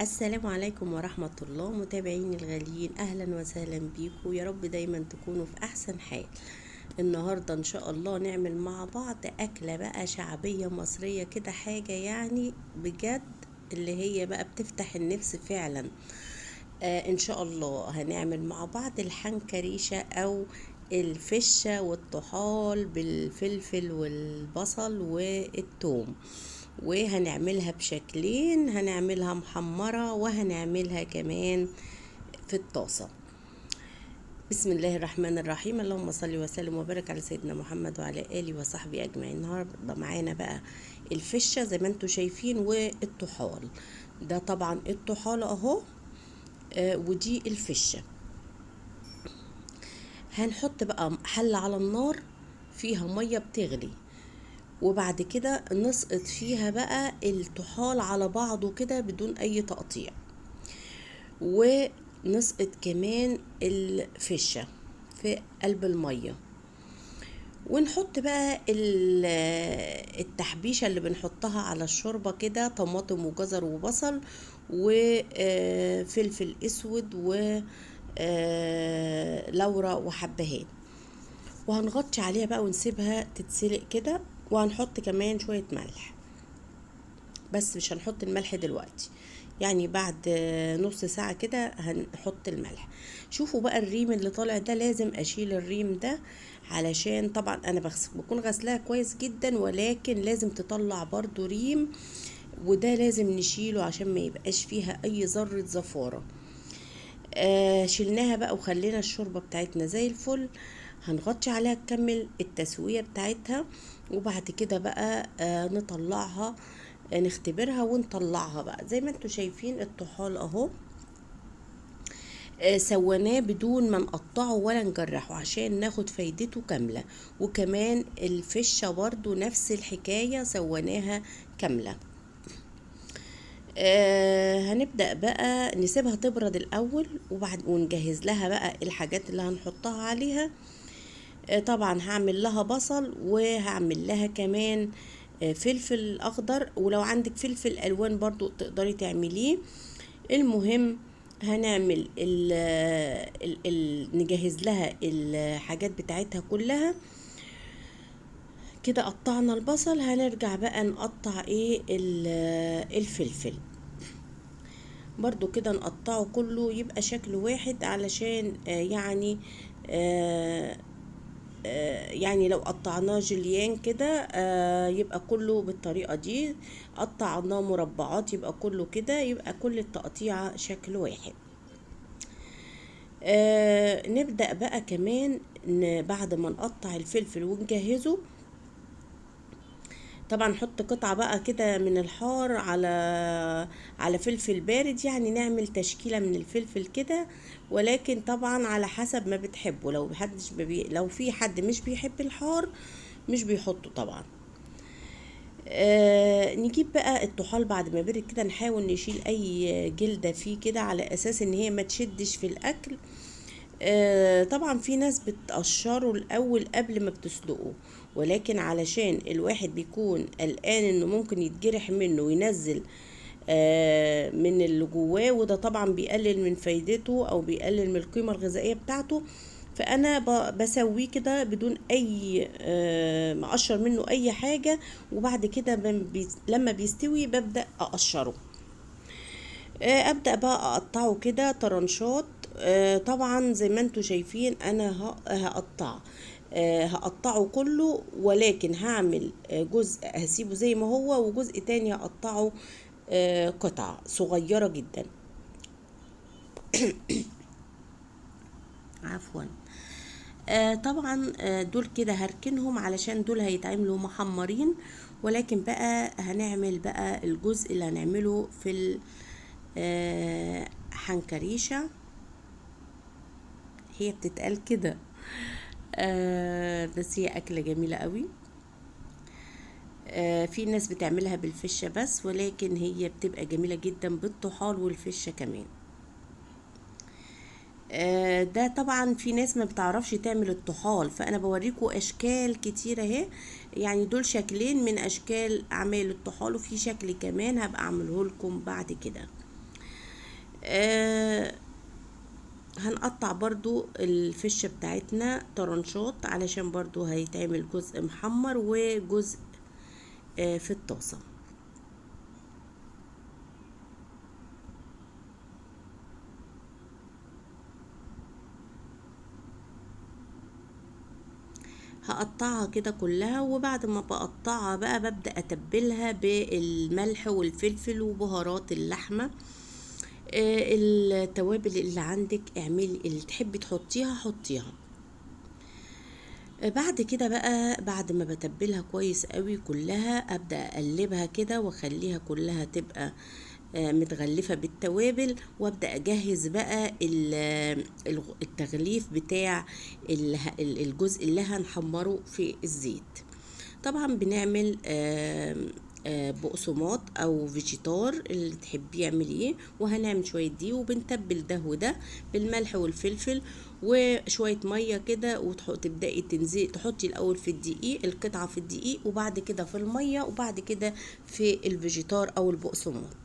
السلام عليكم ورحمة الله متابعيني الغاليين، أهلا وسهلا بيكم. يا رب دايما تكونوا في أحسن حال. النهاردة إن شاء الله نعمل مع بعض أكلة بقى شعبية مصرية كده، حاجة يعني بجد اللي هي بقى بتفتح النفس فعلا. إن شاء الله هنعمل مع بعض الحنكريشة أو الفشة والطحال بالفلفل والبصل والثوم، وهنعملها بشكلين، هنعملها محمرة وهنعملها كمان في الطاسة. بسم الله الرحمن الرحيم، اللهم صل وسلم وبارك على سيدنا محمد وعلى آله وصحبه أجمعين. النهاردة معانا بقى الفشة زي ما انتوا شايفين والطحال. ده طبعا الطحال اهو، ودي الفشة. هنحط بقى حلة على النار فيها مية بتغلي، وبعد كده نسقط فيها بقى الطحال على بعضه كده بدون اي تقطيع، ونسقط كمان الفشة في قلب المية، ونحط بقى التحبيشة اللي بنحطها على الشوربة كده، طماطم وجزر وبصل وفلفل اسود ولورا وحبهان، وهنغطي عليها بقى ونسيبها تتسلق كده، وهنحط كمان شوية ملح، بس مش هنحط الملح دلوقتي، يعني بعد نص ساعة كده هنحط الملح. شوفوا بقى الريم اللي طالع ده، لازم اشيل الريم ده علشان طبعا انا بكون غسلاها كويس جدا، ولكن لازم تطلع برضو ريم، وده لازم نشيله عشان ما يبقاش فيها اي ذرة زفارة. شلناها بقى وخلينا الشوربة بتاعتنا زي الفل. هنغطي عليها نكمل التسوية بتاعتها، وبعد كده بقى نطلعها، نختبرها ونطلعها بقى. زي ما انتوا شايفين الطحال اهو، سويناه بدون ما نقطعه ولا نجرحه عشان ناخد فايدته كاملة، وكمان الفشة برضو نفس الحكاية سويناها كاملة. هنبدأ بقى نسيبها تبرد الأول، وبعد ونجهز لها بقى الحاجات اللي هنحطها عليها. طبعا هعمل لها بصل، وهعمل لها كمان فلفل أخضر، ولو عندك فلفل ألوان برضو تقدري تعمليه. المهم هنعمل نجهز لها الحاجات بتاعتها كلها كده. قطعنا البصل، هنرجع بقى نقطع ايه الفلفل برضو كده، نقطعه كله يبقى شكل واحد، علشان يعني لو قطعناه جليان كده يبقى كله بالطريقة دي، قطعناه مربعات يبقى كله كده، يبقى كل التقطيعة شكل واحد. نبدأ بقى كمان بعد ما نقطع الفلفل ونجهزه، طبعا نحط قطعة بقى كده من الحار على فلفل بارد، يعني نعمل تشكيلة من الفلفل كده، ولكن طبعا على حسب ما بتحبه. لو في حد مش بيحب الحار مش بيحطه طبعا. نجيب بقى الطحال بعد ما برد كده، نحاول نشيل اي جلدة فيه كده على اساس ان هي ما تشدش في الاكل. طبعا في ناس بتقشره الاول قبل ما بتسلقه، ولكن علشان الواحد بيكون قلقان انه ممكن يتجرح منه وينزل من اللي جواه، وده طبعا بيقلل من فايدته او بيقلل من القيمة الغذائية بتاعته، فانا بسويه كده بدون اي ما اقشر منه اي حاجة، وبعد كده لما بيستوي ببدأ اقشره. ابدأ بقى اقطعه كده طرنشات. طبعا زي ما انتوا شايفين انا هقطعه كله، ولكن هعمل جزء هسيبه زي ما هو، وجزء تاني هقطعه قطع صغيرة جدا. عفوا. طبعا دول كده هركنهم علشان دول هيتعملوا محمرين، ولكن بقى هنعمل بقى الجزء اللي هنعمله في حنكريشة، هي بتتقال كده. بس هي أكلة جميلة قوي. في ناس بتعملها بالفشة بس، ولكن هي بتبقى جميلة جدا بالطحال والفشة كمان. ده طبعا في ناس ما بتعرفش تعمل الطحال، فانا بوريكم اشكال كتيرة اهي، يعني دول شكلين من اشكال اعمال الطحال، وفي شكل كمان هبقى اعمله لكم بعد كده. آه هنقطع برضو الفشة بتاعتنا طرنشات علشان برضو هيتعمل جزء محمر وجزء في الطاسة. هقطعها كده كلها، وبعد ما بقطعها بقى ببدأ اتبلها بالملح والفلفل وبهارات اللحمة. التوابل اللي عندك اعملي اللي تحبي تحطيها حطيها. بعد كده بقى بعد ما بتبلها كويس قوي كلها ابدأ اقلبها كده واخليها كلها تبقى متغلفة بالتوابل، وابدأ اجهز بقى التغليف بتاع الجزء اللي هنحمره في الزيت. طبعا بنعمل بقسماط او فيجيتار اللي تحبيه اعمليه، وهنعمل شويه دي وبنتبل ده وده بالملح والفلفل وشويه ميه كده، وتبداي تنزلي تحطي الاول في الدقيق القطعه في الدقيق، وبعد كده في الميه، وبعد كده في الفيجيتار او البقسماط.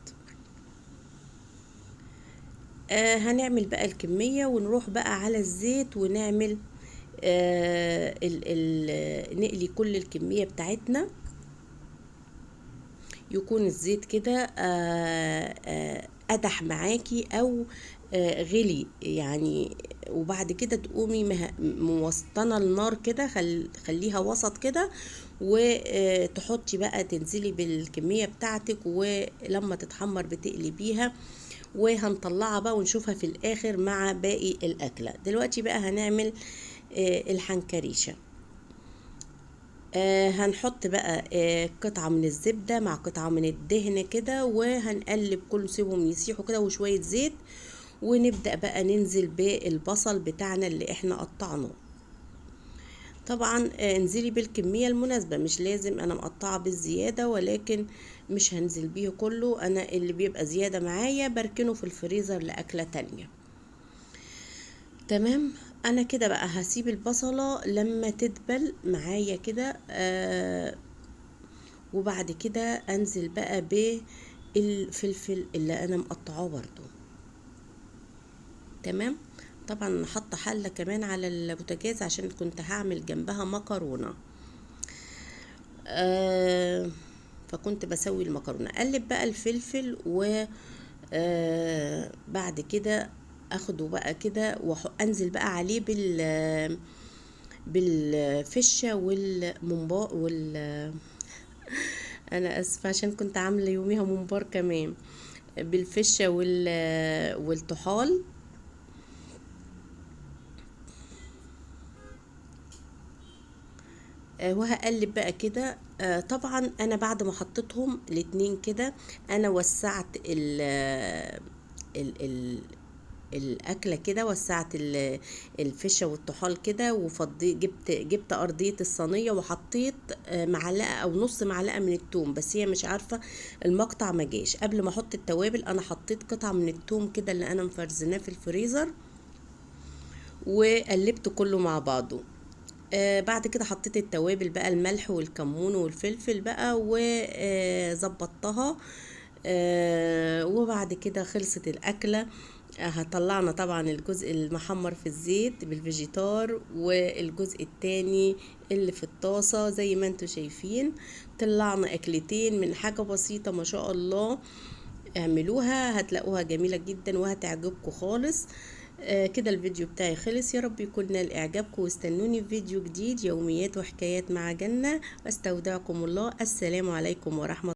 هنعمل بقى الكميه ونروح بقى على الزيت ونعمل نقلي كل الكميه بتاعتنا، يكون الزيت كده قدح معاكي او غلي يعني. وبعد كده تقومي موسطنه النار كده، خليها وسط كده، وتحطي بقى تنزلي بالكميه بتاعتك، ولما تتحمر بتقلبيها، وهنطلعها بقى ونشوفها في الاخر مع باقي الاكله. دلوقتي بقى هنعمل الحنكريشه. هنحط بقى قطعة من الزبدة مع قطعة من الدهن كده، وهنقلب كله سيبهم يسيحوا كده وشوية زيت، ونبدأ بقى ننزل بالبصل بتاعنا اللي احنا قطعناه. طبعا انزلي بالكمية المناسبة، مش لازم انا مقطعة بالزيادة، ولكن مش هنزل بيه كله، انا اللي بيبقى زيادة معايا بركنه في الفريزر لأكلة تانية. تمام. انا كده بقى هسيب البصلة لما تدبل معايا كده، وبعد كده انزل بقى بالفلفل اللي انا مقطعاه برضو. تمام. طبعا حاطه حله كمان على البوتاجاز عشان كنت هعمل جنبها مكرونه، فكنت بسوي المكرونه. اقلب بقى الفلفل، و بعد كده اخده بقى كده وانزل بقى عليه بالفشه والممبار انا اسفه عشان كنت عامله يوميها ممبار كمان، بالفشه والطحال. وهقلب بقى كده. طبعا انا بعد ما حطيتهم الاتنين كده، انا وسعت ال الاكله كده، وسعت الفشه والطحال كده، جبت ارضيه الصينيه، وحطيت معلقه او نص معلقه من الثوم، بس هي مش عارفه المقطع ما جاش. قبل ما احط التوابل انا حطيت قطعه من الثوم كده اللي انا مفرزناه في الفريزر، وقلبت كله مع بعضه. بعد كده حطيت التوابل بقى، الملح والكمون والفلفل بقى، وظبطتها. وبعد كده خلصت الأكلة. هطلعنا طبعا الجزء المحمر في الزيت بالفيجيتار، والجزء التاني اللي في الطاسة زي ما انتوا شايفين. طلعنا أكلتين من حاجة بسيطة ما شاء الله. اعملوها هتلاقوها جميلة جدا وهتعجبكم خالص. كده الفيديو بتاعي خلص، يا رب يكون نال اعجابكم، واستنوني في فيديو جديد يوميات وحكايات مع جنة، واستودعكم الله. السلام عليكم ورحمة